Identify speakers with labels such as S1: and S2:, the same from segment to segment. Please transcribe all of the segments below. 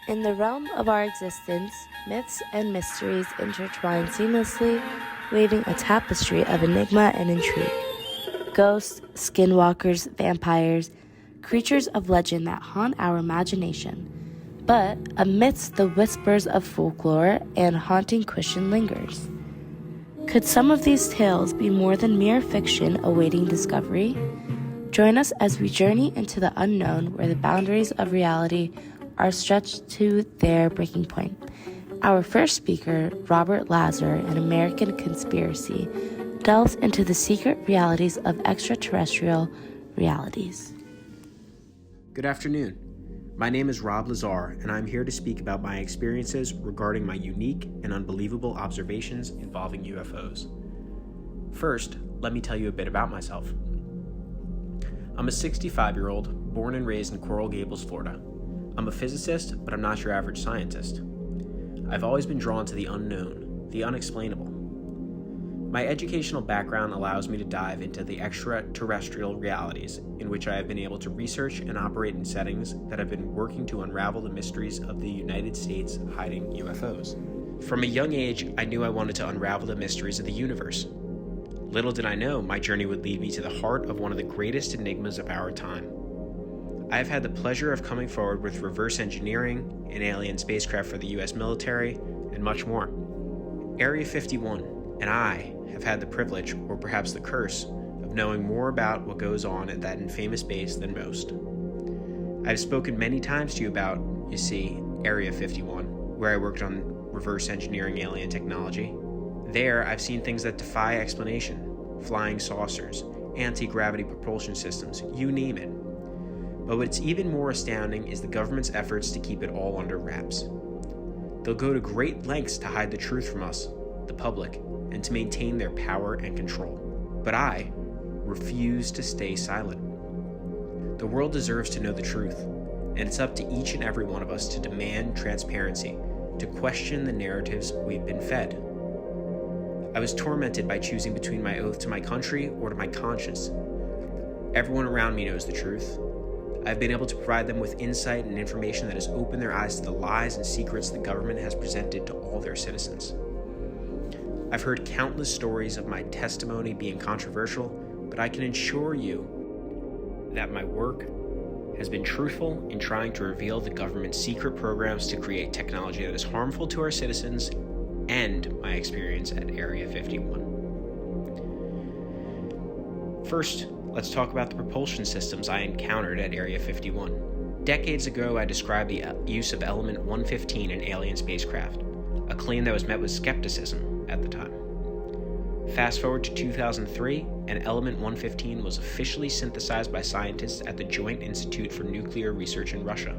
S1: In the realm of our existence, myths and mysteries intertwine seamlessly, weaving a tapestry of enigma and intrigue. Ghosts, skinwalkers, vampires, creatures of legend that haunt our imagination. But amidst the whispers of folklore and haunting question lingers. Could some of these tales be more than mere fiction awaiting discovery? Join us as we journey into the unknown where the boundaries of reality are stretched to their breaking point. Our first speaker, Robert Lazar, an American conspiracy, delves into the secret realities of extraterrestrial realities.
S2: Good afternoon. My name is Rob Lazar, and I'm here to speak about my experiences regarding my unique and unbelievable observations involving UFOs. First, let me tell you a bit about myself. I'm a 65-year-old, born and raised in Coral Gables, Florida. I'm a physicist, but I'm not your average scientist. I've always been drawn to the unknown, the unexplainable. My educational background allows me to dive into the extraterrestrial realities in which I have been able to research and operate in settings that have been working to unravel the mysteries of the United States hiding UFOs. From a young age, I knew I wanted to unravel the mysteries of the universe. Little did I know my journey would lead me to the heart of one of the greatest enigmas of our time. I have had the pleasure of coming forward with reverse engineering, an alien spacecraft for the US military, and much more. Area 51 and I have had the privilege, or perhaps the curse, of knowing more about what goes on at that infamous base than most. I've spoken many times to you about, you see, Area 51, where I worked on reverse engineering alien technology. There, I've seen things that defy explanation, flying saucers, anti-gravity propulsion systems, you name it. But what's even more astounding is the government's efforts to keep it all under wraps. They'll go to great lengths to hide the truth from us, the public, and to maintain their power and control. But I refuse to stay silent. The world deserves to know the truth, and it's up to each and every one of us to demand transparency, to question the narratives we've been fed. I was tormented by choosing between my oath to my country or to my conscience. Everyone around me knows the truth. I've been able to provide them with insight and information that has opened their eyes to the lies and secrets the government has presented to all their citizens. I've heard countless stories of my testimony being controversial, but I can assure you that my work has been truthful in trying to reveal the government's secret programs to create technology that is harmful to our citizens and my experience at Area 51. First, let's talk about the propulsion systems I encountered at Area 51. Decades ago, I described the use of Element 115 in alien spacecraft, a claim that was met with skepticism at the time. Fast forward to 2003, and Element 115 was officially synthesized by scientists at the Joint Institute for Nuclear Research in Russia.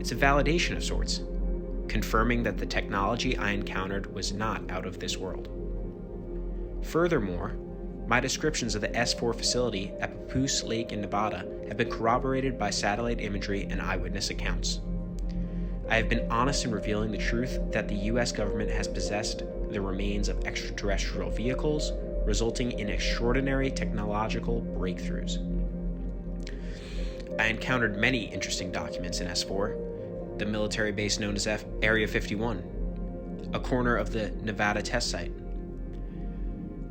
S2: It's a validation of sorts, confirming that the technology I encountered was not out of this world. Furthermore, my descriptions of the S4 facility at Papoose Lake in Nevada have been corroborated by satellite imagery and eyewitness accounts. I have been honest in revealing the truth that the US government has possessed the remains of extraterrestrial vehicles, resulting in extraordinary technological breakthroughs. I encountered many interesting documents in S4, the military base known as Area 51, a corner of the Nevada test site.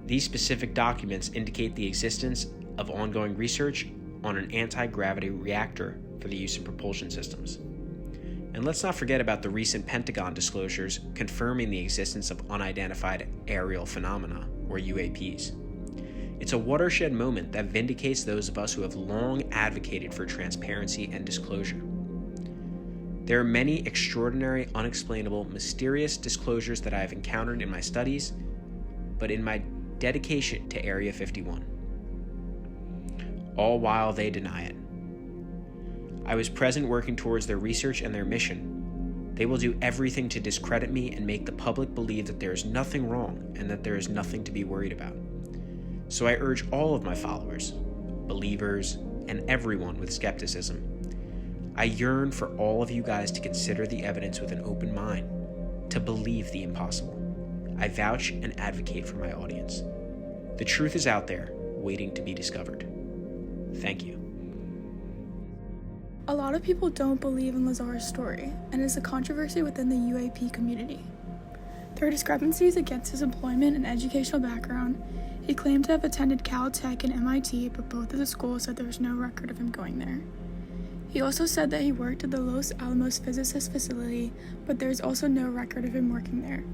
S2: These specific documents indicate the existence of ongoing research on an anti-gravity reactor for the use of propulsion systems. And let's not forget about the recent Pentagon disclosures confirming the existence of unidentified aerial phenomena, or UAPs. It's a watershed moment that vindicates those of us who have long advocated for transparency and disclosure. There are many extraordinary, unexplainable, mysterious disclosures that I have encountered in my studies, but in my dedication to Area 51, all while they deny it. I was present working towards their research and their mission. They will do everything to discredit me and make the public believe that there is nothing wrong and that there is nothing to be worried about. So I urge all of my followers, believers, and everyone with skepticism. I yearn for all of you guys to consider the evidence with an open mind, to believe the impossible. I vouch and advocate for my audience. The truth is out there, waiting to be discovered. Thank you.
S3: A lot of people don't believe in Lazar's story, and it is a controversy within the UAP community. There are discrepancies against his employment and educational background. He claimed to have attended Caltech and MIT, but both of the schools said there was no record of him going there. He also said that he worked at the Los Alamos Physicist Facility, but there is also no record of him working there.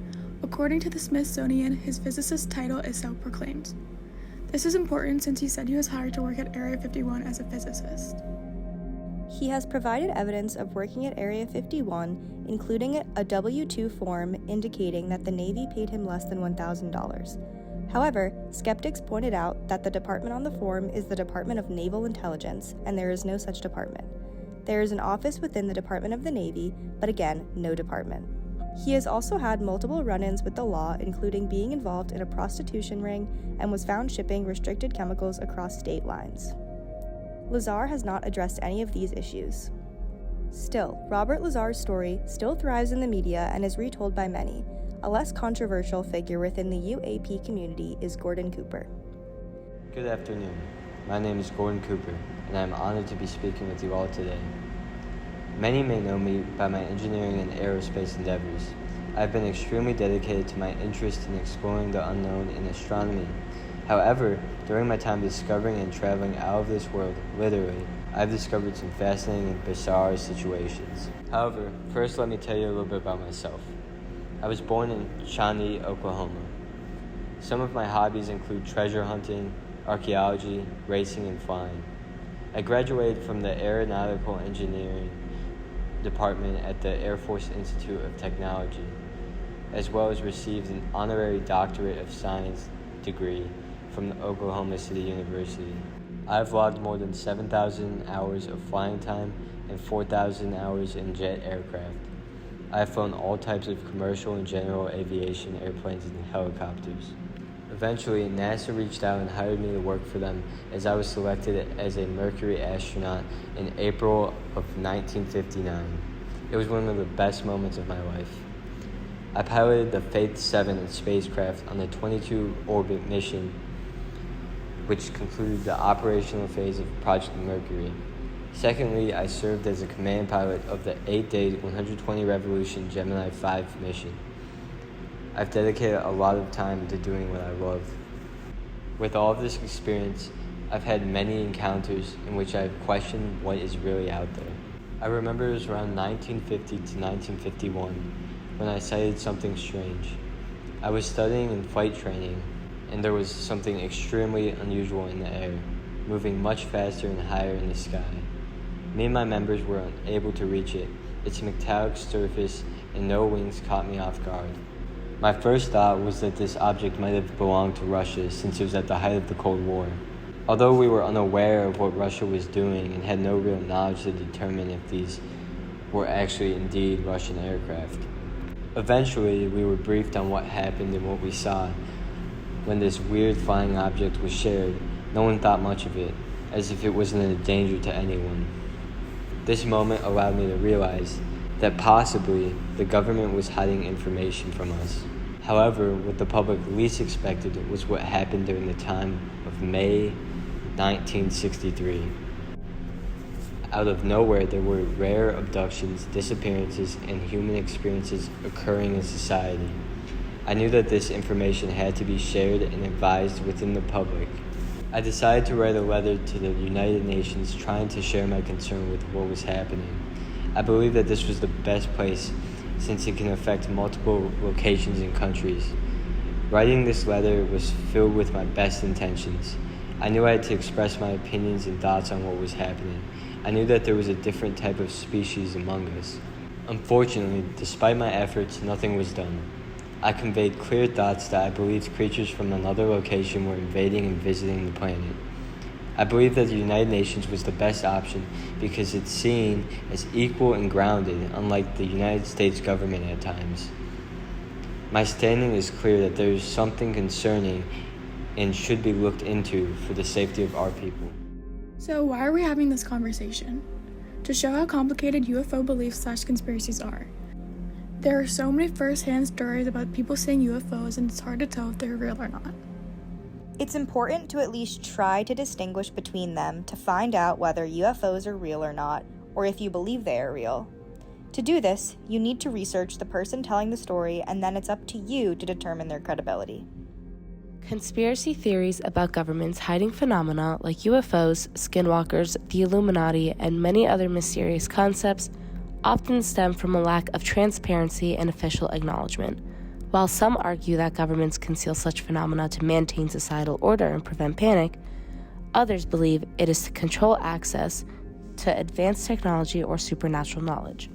S3: According to the Smithsonian, his physicist title is self-proclaimed. This is important since he said he was hired to work at Area 51 as a physicist.
S4: He has provided evidence of working at Area 51, including a W-2 form indicating that the Navy paid him less than $1,000. However, skeptics pointed out that the department on the form is the Department of Naval Intelligence, and there is no such department. There is an office within the Department of the Navy, but again, no department. He has also had multiple run-ins with the law, including being involved in a prostitution ring and was found shipping restricted chemicals across state lines. Lazar has not addressed any of these issues. Still, Robert Lazar's story still thrives in the media and is retold by many. A less controversial figure within the UAP community is Gordon Cooper.
S5: Good afternoon. My name is Gordon Cooper, and I am honored to be speaking with you all today. Many may know me by my engineering and aerospace endeavors. I have been extremely dedicated to my interest in exploring the unknown in astronomy. However, during my time discovering and traveling out of this world, literally, I've discovered some fascinating and bizarre situations. However, first let me tell you a little bit about myself. I was born in Shawnee, Oklahoma. Some of my hobbies include treasure hunting, archaeology, racing, and flying. I graduated from the Aeronautical Engineering Department at the Air Force Institute of Technology, as well as received an honorary Doctorate of Science degree from the Oklahoma City University. I've logged more than 7,000 hours of flying time and 4,000 hours in jet aircraft. I have flown all types of commercial and general aviation airplanes and helicopters. Eventually, NASA reached out and hired me to work for them as I was selected as a Mercury astronaut in April of 1959. It was one of the best moments of my life. I piloted the Faith 7 spacecraft on the 22-orbit mission, which concluded the operational phase of Project Mercury. Secondly, I served as a command pilot of the 8-day 120 Revolution Gemini 5 mission. I've dedicated a lot of time to doing what I love. With all of this experience, I've had many encounters in which I've questioned what is really out there. I remember it was around 1950 to 1951 when I sighted something strange. I was studying in flight training, and there was something extremely unusual in the air, moving much faster and higher in the sky. Me and my members were unable to reach it. Its metallic surface and no wings caught me off guard. My first thought was that this object might have belonged to Russia since it was at the height of the Cold War. Although we were unaware of what Russia was doing and had no real knowledge to determine if these were actually indeed Russian aircraft. Eventually, we were briefed on what happened and what we saw. When this weird flying object was shared, no one thought much of it, as if it wasn't a danger to anyone. This moment allowed me to realize that possibly the government was hiding information from us. However, what the public least expected was what happened during the time of May 1963. Out of nowhere, there were rare abductions, disappearances, and human experiences occurring in society. I knew that this information had to be shared and advised within the public. I decided to write a letter to the United Nations trying to share my concern with what was happening. I believe that this was the best place since it can affect multiple locations and countries. Writing this letter was filled with my best intentions. I knew I had to express my opinions and thoughts on what was happening. I knew that there was a different type of species among us. Unfortunately, despite my efforts, nothing was done. I conveyed clear thoughts that I believed creatures from another location were invading and visiting the planet. I believe that the United Nations was the best option because it's seen as equal and grounded, unlike the United States government at times. My standing is clear that there is something concerning and should be looked into for the safety of our people.
S3: So why are we having this conversation? To show how complicated UFO beliefs/conspiracies are. There are so many first-hand stories about people seeing UFOs, and it's hard to tell if they're real or not.
S4: It's important to at least try to distinguish between them to find out whether UFOs are real or not, or if you believe they are real. To do this, you need to research the person telling the story, and then it's up to you to determine their credibility.
S1: Conspiracy theories about governments hiding phenomena like UFOs, skinwalkers, the Illuminati, and many other mysterious concepts often stem from a lack of transparency and official acknowledgement. While some argue that governments conceal such phenomena to maintain societal order and prevent panic, others believe it is to control access to advanced technology or supernatural knowledge.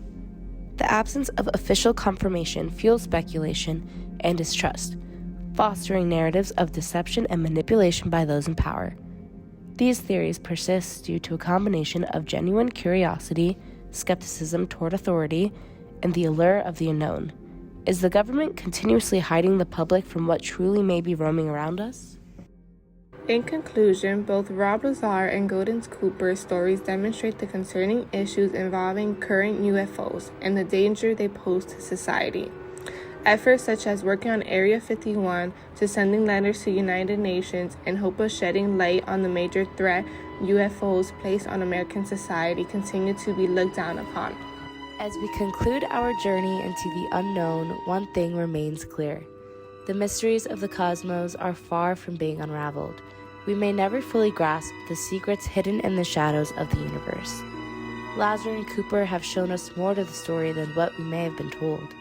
S1: The absence of official confirmation fuels speculation and distrust, fostering narratives of deception and manipulation by those in power. These theories persist due to a combination of genuine curiosity, skepticism toward authority, and the allure of the unknown. Is the government continuously hiding the public from what truly may be roaming around us?
S6: In conclusion, both Rob Lazar and Gordon Cooper's stories demonstrate the concerning issues involving current UFOs and the danger they pose to society. Efforts such as working on Area 51 to sending letters to United Nations in hope of shedding light on the major threat UFOs place on American society continue to be looked down upon.
S1: As we conclude our journey into the unknown, one thing remains clear. The mysteries of the cosmos are far from being unraveled. We may never fully grasp the secrets hidden in the shadows of the universe. Lazar and Cooper have shown us more to the story than what we may have been told.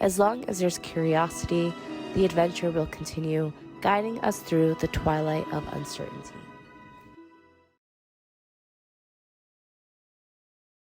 S1: As long as there's curiosity, the adventure will continue, guiding us through the twilight of uncertainty.